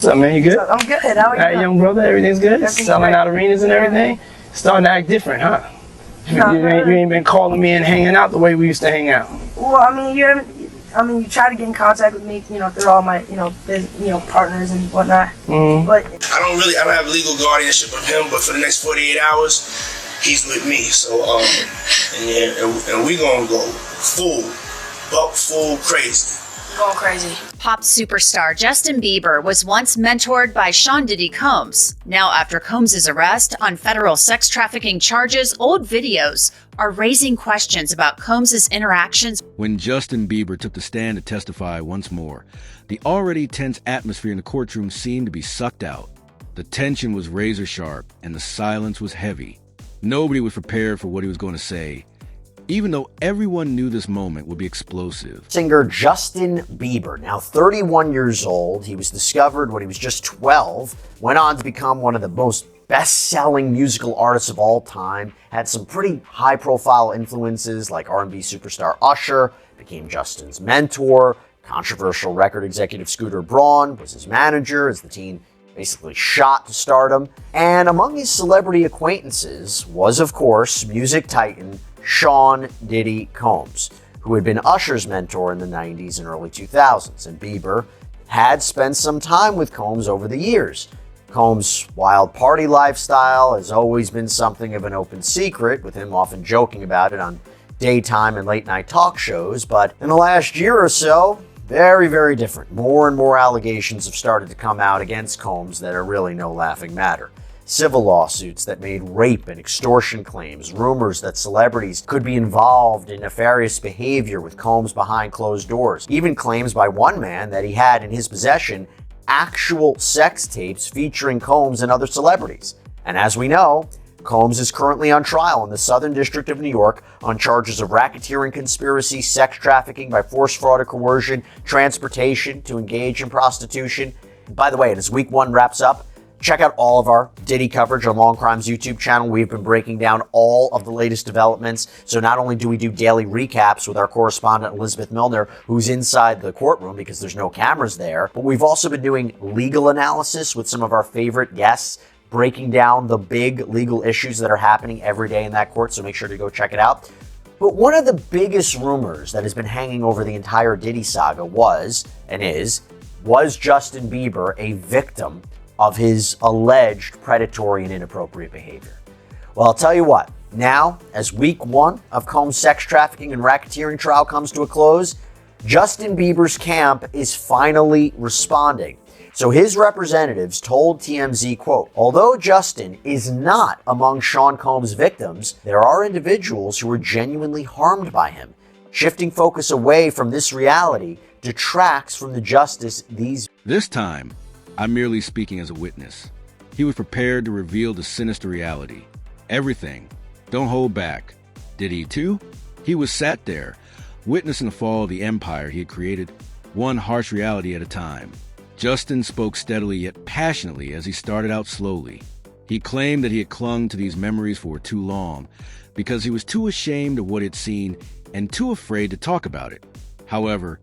What's up, man? You good? I'm good. How are you? All right, young brother, everything's good? Everything's Selling great. out arenas and everything? Starting to act different, huh? You ain't been calling me and hanging out the way we used to hang out. Well, I mean, you try to get in contact with me, through all my, partners and whatnot. Mm-hmm. But I don't have legal guardianship of him, but for the next 48 hours, he's with me. So, and we gonna go full crazy. going crazy. Pop superstar Justin Bieber was once mentored by Sean Diddy Combs. Now, after Combs' arrest on federal sex trafficking charges, old videos are raising questions about Combs' interactions. When Justin Bieber took the stand to testify once more, the already tense atmosphere in the courtroom seemed to be sucked out. The tension was razor sharp, and the silence was heavy. Nobody was prepared for what he was going to say, even though everyone knew this moment would be explosive. Singer Justin Bieber, now 31 years old, he was discovered when he was just 12, went on to become one of the most best-selling musical artists of all time, had some pretty high-profile influences like R&B superstar Usher, became Justin's mentor, controversial record executive Scooter Braun was his manager as the teen basically shot to stardom. And among his celebrity acquaintances was, of course, music titan Sean Diddy Combs, who had been Usher's mentor in the 90s and early 2000s, and Bieber had spent some time with Combs over the years. Combs' wild party lifestyle has always been something of an open secret, with him often joking about it on daytime and late-night talk shows, but in the last year or so, very, very different. More and more allegations have started to come out against Combs that are really no laughing matter. Civil lawsuits that made rape and extortion claims, rumors that celebrities could be involved in nefarious behavior with Combs behind closed doors, even claims by one man that he had in his possession actual sex tapes featuring Combs and other celebrities. And as we know, Combs is currently on trial in the Southern District of New York on charges of racketeering conspiracy, sex trafficking by force, fraud, or coercion, transportation to engage in prostitution. By the way, and as week one wraps up, check out all of our Diddy coverage on Long Crime's YouTube channel. We've been breaking down all of the latest developments. So not only do we do daily recaps with our correspondent Elizabeth Milner, who's inside the courtroom because there's no cameras there, but we've also been doing legal analysis with some of our favorite guests, breaking down the big legal issues that are happening every day in that court. So make sure to go check it out. But one of the biggest rumors that has been hanging over the entire Diddy saga was Justin Bieber a victim of his alleged predatory and inappropriate behavior? Well, I'll tell you what, now, as week one of Combs' sex trafficking and racketeering trial comes to a close, Justin Bieber's camp is finally responding. So his representatives told TMZ, quote, "Although Justin is not among Sean Combs' victims, there are individuals who were genuinely harmed by him. Shifting focus away from this reality detracts from the justice these..." This time, I'm merely speaking as a witness. He was prepared to reveal the sinister reality. Everything. Don't hold back. Did he too? He was sat there, witnessing the fall of the empire he had created, one harsh reality at a time. Justin spoke steadily yet passionately as he started out slowly. He claimed that he had clung to these memories for too long because he was too ashamed of what he'd seen and too afraid to talk about it. However,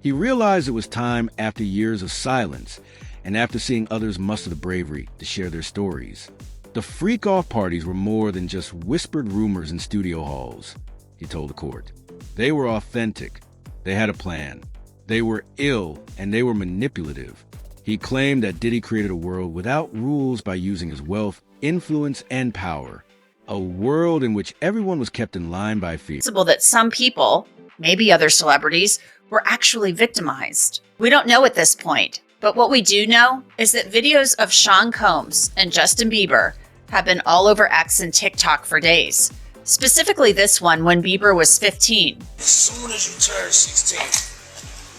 he realized it was time after years of silence and after seeing others muster the bravery to share their stories. The freak-off parties were more than just whispered rumors in studio halls, he told the court. They were authentic. They had a plan. They were ill, and they were manipulative. He claimed that Diddy created a world without rules by using his wealth, influence, and power. A world in which everyone was kept in line by fear. It's possible that some people, maybe other celebrities, were actually victimized. We don't know at this point, but what we do know is that videos of Sean Combs and Justin Bieber have been all over X and TikTok for days. Specifically this one when Bieber was 15. As soon as you turn 16, you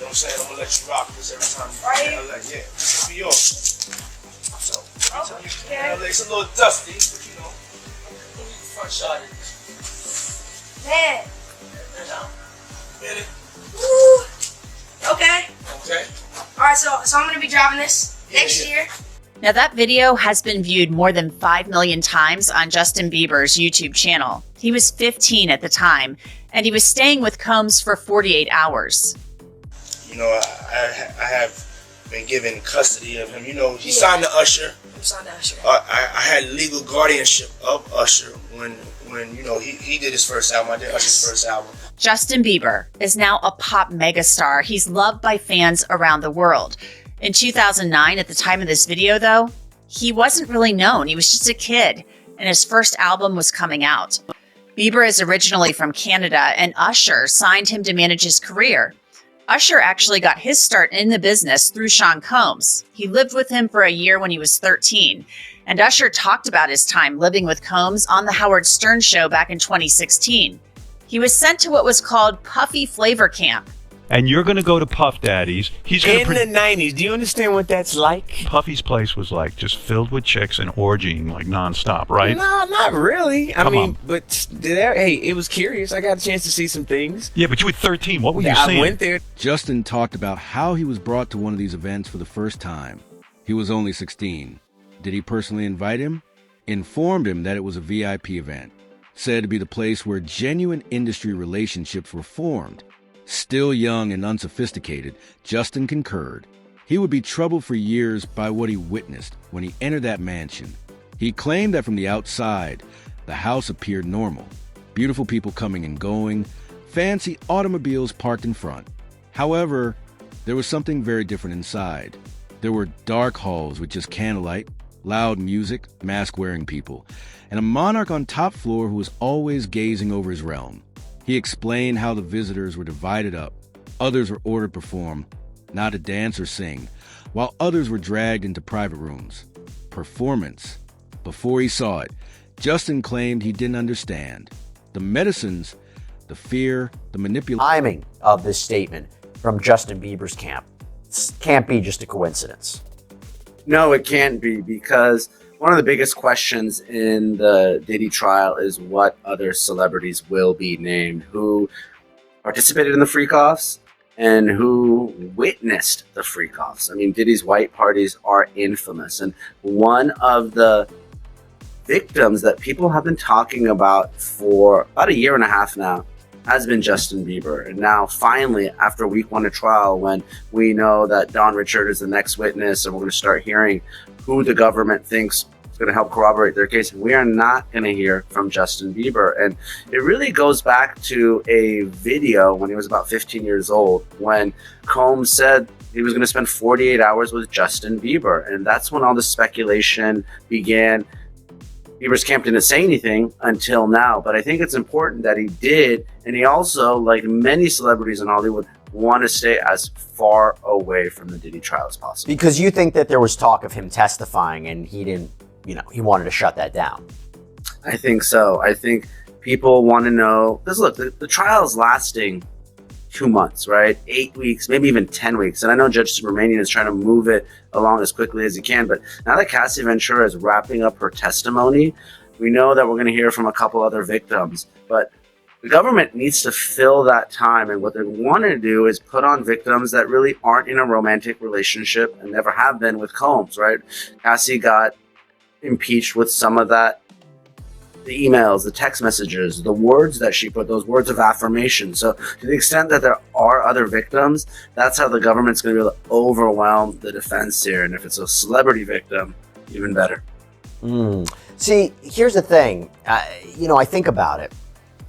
know what I'm saying? I'm gonna let you rock this every time you yeah, this will be yours. So, every time you come in, it's a little dusty, but you know, front shot it. Man. Get it? Woo. Okay. Okay. Alright, so I'm gonna be driving this next year. Now that video has been viewed more than 5 million times on Justin Bieber's YouTube channel. He was 15 at the time, and he was staying with Combs for 48 hours. You know, I have been given custody of him. You know, he signed to Usher. I'm signed to Usher. I had legal guardianship of Usher when you know he did his first album. I did Usher's first album. Justin Bieber is now a pop megastar. He's loved by fans around the world. In 2009, at the time of this video, though, he wasn't really known. He was just a kid, and his first album was coming out. Bieber is originally from Canada, and Usher signed him to manage his career. Usher actually got his start in the business through Sean Combs. He lived with him for a year when he was 13, and Usher talked about his time living with Combs on The Howard Stern Show back in 2016. He was sent to what was called Puffy Flavor Camp. And you're going to go to Puff Daddy's. He's going In the 90s, do you understand what that's like? Puffy's place was like just filled with chicks and orgying like nonstop, right? No, not really. I Come mean, on. but hey, it was curious. I got a chance to see some things. Yeah, but you were 13. What were you I seeing? went there. Justin talked about how he was brought to one of these events for the first time. He was only 16. Did he personally invite him? Informed him that it was a VIP event. Said to be the place where genuine industry relationships were formed. Still young and unsophisticated, Justin concurred. He would be troubled for years by what he witnessed when he entered that mansion. He claimed that from the outside, the house appeared normal. Beautiful people coming and going, fancy automobiles parked in front. However, there was something very different inside. There were dark halls with just candlelight, loud music, mask-wearing people, and a monarch on top floor who was always gazing over his realm. He explained how the visitors were divided up. Others were ordered to perform, not to dance or sing, while others were dragged into private rooms. Performance. Before he saw it, Justin claimed he didn't understand. The medicines, the fear, the manipulation. Timing of this statement from Justin Bieber's camp. This can't be just a coincidence. No, it can't be, because one of the biggest questions in the Diddy trial is what other celebrities will be named, who participated in the freak-offs and who witnessed the freak-offs. I mean, Diddy's white parties are infamous, and one of the victims that people have been talking about for about a year and a half now has been Justin Bieber. And now finally, after week one of trial, when we know that Don Richard is the next witness and we're going to start hearing who the government thinks is going to help corroborate their case, we are not going to hear from Justin Bieber. And it really goes back to a video when he was about 15 years old, when Combs said he was going to spend 48 hours with Justin Bieber. And that's when all the speculation began. Bieber's camp didn't say anything until now, but I think it's important that he did. And he also, like many celebrities in Hollywood, want to stay as far away from the Diddy trial as possible. Because you think that there was talk of him testifying and he didn't, he wanted to shut that down. I think so. I think people want to know, because look, the trial is lasting 2 months, right? 8 weeks, maybe even 10 weeks. And I know Judge Subramanian is trying to move it along as quickly as he can, but now that Cassie Ventura is wrapping up her testimony, we know that we're going to hear from a couple other victims, but the government needs to fill that time. And what they want to do is put on victims that really aren't in a romantic relationship and never have been with Combs, right? Cassie got impeached with some of that, the emails, the text messages, the words that she put, those words of affirmation. So to the extent that there are other victims, that's how the government's going to be able to overwhelm the defense here. And if it's a celebrity victim, even better. See, here's the thing. I think about it,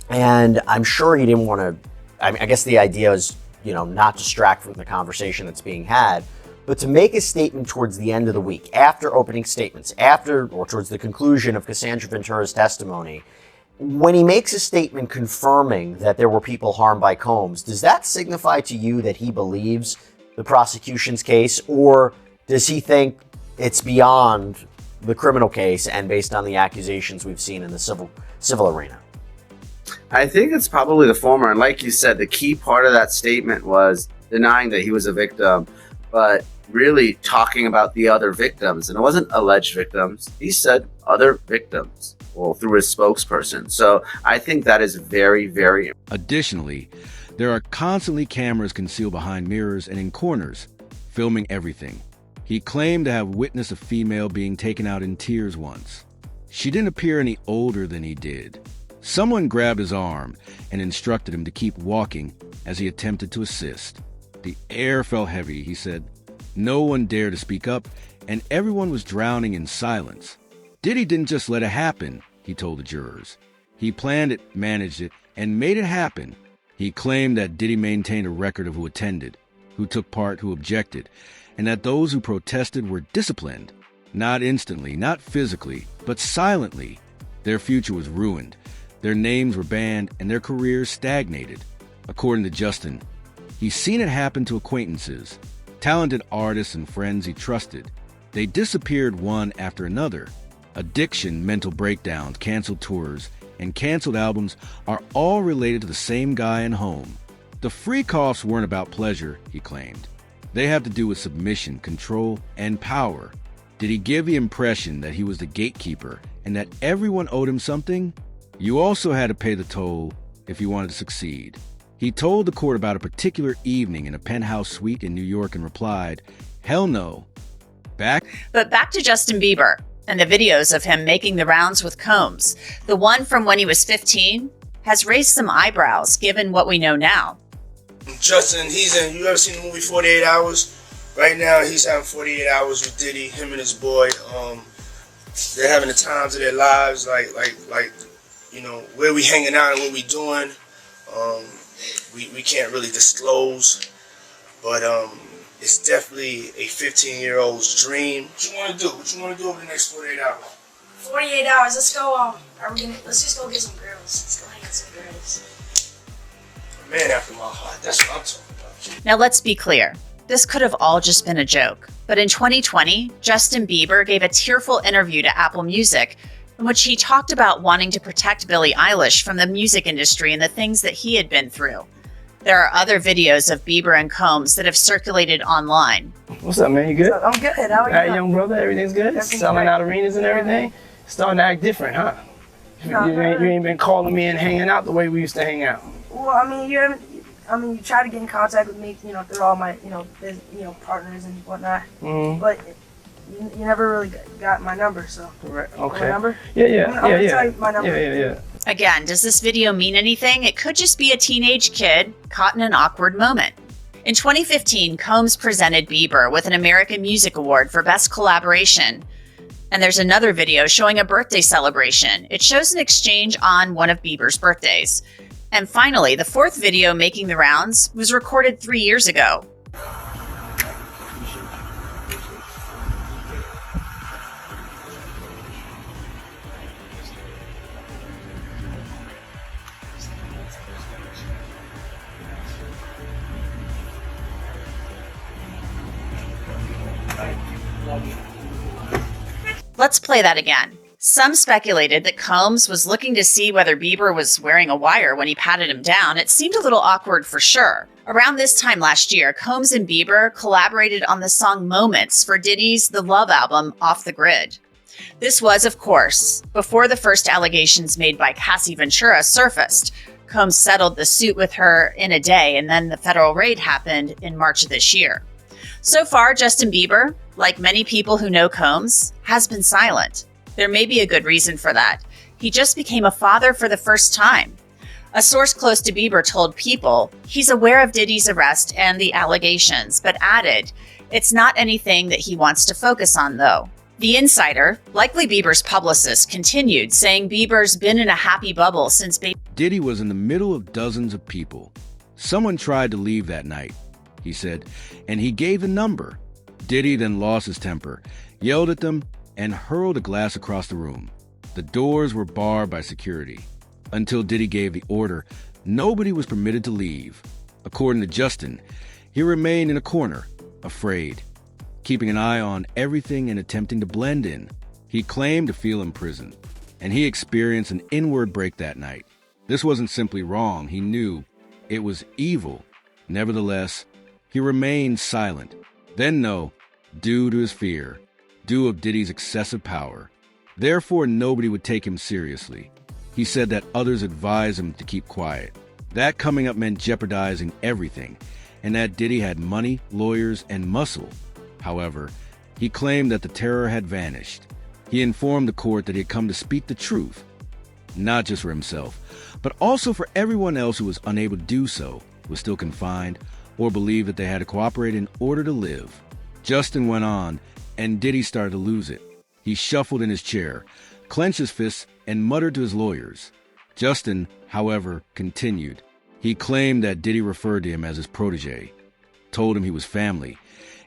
and I'm sure he didn't want to. I guess the idea is, not distract from the conversation that's being had, but to make a statement towards the end of the week, after opening statements, or towards the conclusion of Cassandra Ventura's testimony, when he makes a statement confirming that there were people harmed by Combs, does that signify to you that he believes the prosecution's case, or does he think it's beyond the criminal case and based on the accusations we've seen in the civil arena? I think it's probably the former. And like you said, the key part of that statement was denying that he was a victim, but really talking about the other victims. And it wasn't alleged victims. He said other victims, through his spokesperson. So I think that is very, very important. Additionally, there are constantly cameras concealed behind mirrors and in corners, filming everything. He claimed to have witnessed a female being taken out in tears once. She didn't appear any older than he did. Someone grabbed his arm and instructed him to keep walking as he attempted to assist. The air felt heavy, he said. No one dared to speak up, and everyone was drowning in silence. Diddy didn't just let it happen, he told the jurors. He planned it, managed it, and made it happen. He claimed that Diddy maintained a record of who attended, who took part, who objected, and that those who protested were disciplined. Not instantly, not physically, but silently. Their future was ruined. Their names were banned, and their careers stagnated. According to Justin, he's seen it happen to acquaintances, talented artists and friends he trusted. They disappeared one after another. Addiction, mental breakdowns, canceled tours, and canceled albums are all related to the same guy and home. The freak-offs weren't about pleasure, he claimed. They have to do with submission, control, and power. Did he give the impression that he was the gatekeeper and that everyone owed him something? You also had to pay the toll if you wanted to succeed. He told the court about a particular evening in a penthouse suite in New York and replied, "Hell no." But back to Justin Bieber and the videos of him making the rounds with Combs. The one from when he was 15 has raised some eyebrows given what we know now. Justin, you ever seen the movie 48 Hours? Right now, he's having 48 hours with Diddy, him and his boy. They're having the times of their lives, like, where we hanging out and what we doing. We can't really disclose, but it's definitely a 15-year-old's dream. What you want to do? What you want to do over the next 48 hours? 48 hours. Let's go. Let's just go get some girls. Let's go hang with some girls. A man after my heart. That's what I'm talking about. Now let's be clear. This could have all just been a joke. But in 2020, Justin Bieber gave a tearful interview to Apple Music in which he talked about wanting to protect Billie Eilish from the music industry and the things that he had been through. There are other videos of Bieber and Combs that have circulated online. What's up, man? You good? I'm good. How are you? Hey, young brother, everything's good? Everything's Selling great. out arenas and everything? Starting to act different, huh? You ain't been calling me and hanging out the way we used to hang out. Well, you try to get in contact with me, through all my, partners and whatnot. Mm-hmm. But you never really got my number, so. Right. My Okay. number? Yeah. I'm gonna tell you my number. Yeah. Again, does this video mean anything? It could just be a teenage kid caught in an awkward moment. In 2015, Combs presented Bieber with an American Music Award for Best Collaboration. And there's another video showing a birthday celebration. It shows an exchange on one of Bieber's birthdays. And finally, the fourth video making the rounds was recorded 3 years ago. Let's play that again. Some speculated that Combs was looking to see whether Bieber was wearing a wire when he patted him down. It seemed a little awkward for sure. Around this time last year, Combs and Bieber collaborated on the song Moments for Diddy's The Love album, Off the Grid. This was, of course, before the first allegations made by Cassie Ventura surfaced. Combs settled the suit with her in a day, and then the federal raid happened in March of this year. So far, Justin Bieber, like many people who know Combs, has been silent. There may be a good reason for that. He just became a father for the first time. A source close to Bieber told People he's aware of Diddy's arrest and the allegations, but added, it's not anything that he wants to focus on, though. The insider, likely Bieber's publicist, continued, saying Bieber's been in a happy bubble since Diddy was in the middle of dozens of people. Someone tried to leave that night, he said, and he gave a number. Diddy then lost his temper, yelled at them, and hurled a glass across the room. The doors were barred by security. Until Diddy gave the order, nobody was permitted to leave. According to Justin, he remained in a corner, afraid, keeping an eye on everything and attempting to blend in. He claimed to feel imprisoned, and he experienced an inward break that night. This wasn't simply wrong, he knew it was evil. Nevertheless, he remained silent. Then due to his fear, due of Diddy's excessive power. Therefore, nobody would take him seriously. He said that others advised him to keep quiet. That coming up meant jeopardizing everything, and that Diddy had money, lawyers, and muscle. However, he claimed that the terror had vanished. He informed the court that he had come to speak the truth, not just for himself, but also for everyone else who was unable to do so, was still confined, or believed that they had to cooperate in order to live. Justin went on, and Diddy started to lose it. He shuffled in his chair, clenched his fists, and muttered to his lawyers. Justin, however, continued. He claimed that Diddy referred to him as his protege, told him he was family,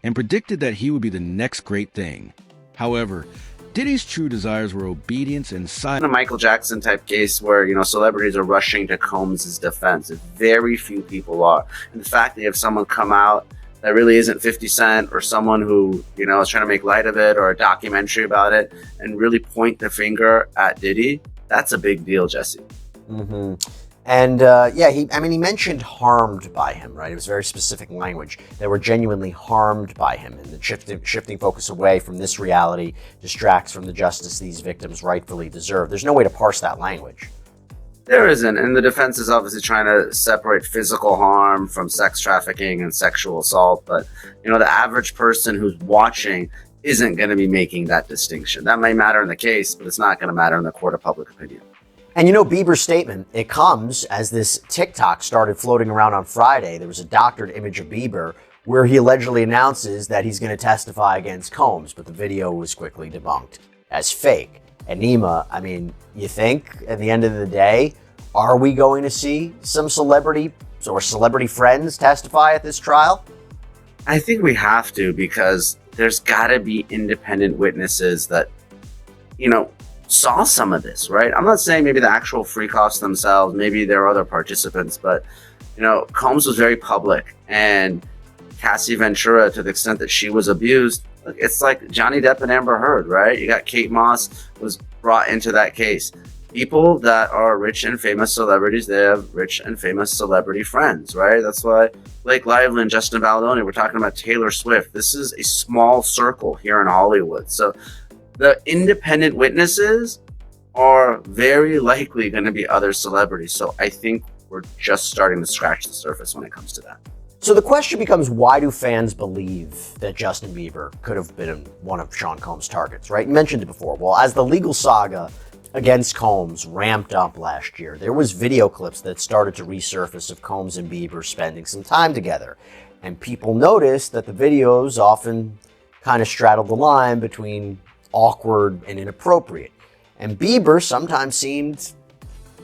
and predicted that he would be the next great thing. However, Diddy's true desires were obedience and In a silence. Michael Jackson type case where, celebrities are rushing to Combs' defense, very few people are. And the fact that you have someone come out that really isn't 50 Cent or someone who, is trying to make light of it or a documentary about it and really point the finger at Diddy, that's a big deal, Jesse. Mm-hmm. And he mentioned harmed by him, right? It was very specific language. They were genuinely harmed by him, and the shifting focus away from this reality distracts from the justice these victims rightfully deserve. There's no way to parse that language. There isn't, and the defense is obviously trying to separate physical harm from sex trafficking and sexual assault, but, the average person who's watching isn't going to be making that distinction. That may matter in the case, but it's not going to matter in the court of public opinion. And Bieber's statement, it comes as this TikTok started floating around on Friday. There was a doctored image of Bieber where he allegedly announces that he's going to testify against Combs, but the video was quickly debunked as fake. And Nima, you think at the end of the day, are we going to see some celebrity or celebrity friends testify at this trial? I think we have to, because there's got to be independent witnesses that, saw some of this, right? I'm not saying maybe the actual freak-offs themselves, maybe there are other participants, but, Combs was very public, and Cassie Ventura, to the extent that she was abused, it's like Johnny Depp and Amber Heard, right? You got Kate Moss was brought into that case. People that are rich and famous celebrities, they have rich and famous celebrity friends, right? That's why Blake Lively and Justin Baldoni, we're talking about Taylor Swift. This is a small circle here in Hollywood. So the independent witnesses are very likely going to be other celebrities. So I think we're just starting to scratch the surface when it comes to that. So the question becomes, why do fans believe that Justin Bieber could have been one of Sean Combs' targets, right? You mentioned it before. Well, as the legal saga against Combs ramped up last year, there was video clips that started to resurface of Combs and Bieber spending some time together. And people noticed that the videos often kind of straddled the line between awkward and inappropriate. And Bieber sometimes seemed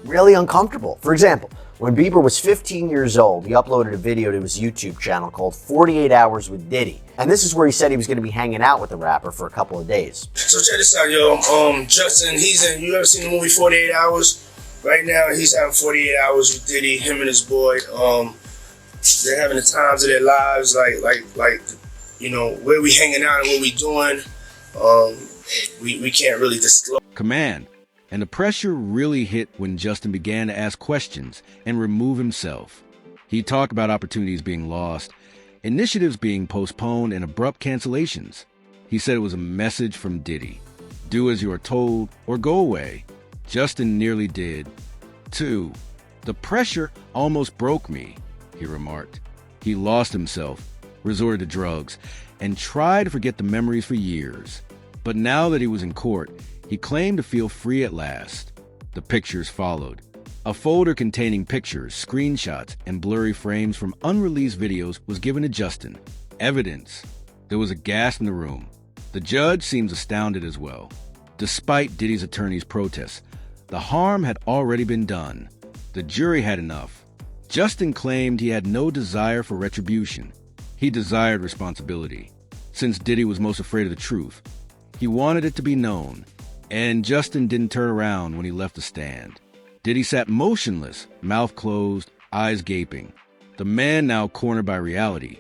really uncomfortable. For example, when Bieber was 15 years old, he uploaded a video to his YouTube channel called 48 Hours with Diddy. And this is where he said he was going to be hanging out with the rapper for a couple of days. So check this out, yo. Justin, you ever seen the movie 48 Hours? Right now, he's having 48 hours with Diddy, him and his boy. They're having the times of their lives, like where we hanging out and what we doing. We can't really disclose. Command. And the pressure really hit when Justin began to ask questions and remove himself. He talked about opportunities being lost, initiatives being postponed, and abrupt cancellations. He said it was a message from Diddy. Do as you are told or go away. Justin nearly did, too. The pressure almost broke me, he remarked. He lost himself, resorted to drugs, and tried to forget the memories for years. But now that he was in court, he claimed to feel free at last. The pictures followed. A folder containing pictures, screenshots, and blurry frames from unreleased videos was given to Justin. Evidence. There was a gasp in the room. The judge seems astounded as well. Despite Diddy's attorney's protests, the harm had already been done. The jury had enough. Justin claimed he had no desire for retribution. He desired responsibility. Since Diddy was most afraid of the truth, he wanted it to be known. And Justin didn't turn around when he left the stand. Diddy sat motionless, mouth closed, eyes gaping. The man now cornered by reality,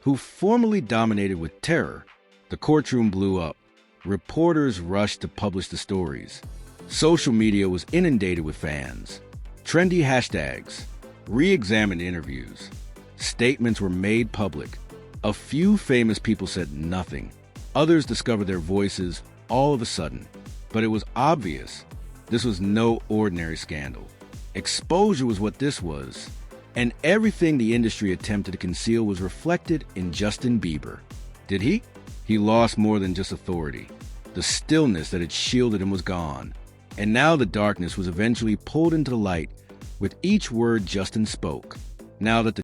who formerly dominated with terror. The courtroom blew up. Reporters rushed to publish the stories. Social media was inundated with fans. Trendy hashtags, re-examined interviews. Statements were made public. A few famous people said nothing. Others discovered their voices all of a sudden. But it was obvious this was no ordinary scandal. Exposure was what this was, and everything the industry attempted to conceal was reflected in Justin Bieber. Did he? He lost more than just authority. The stillness that had shielded him was gone, and now the darkness was eventually pulled into the light with each word Justin spoke. Now that the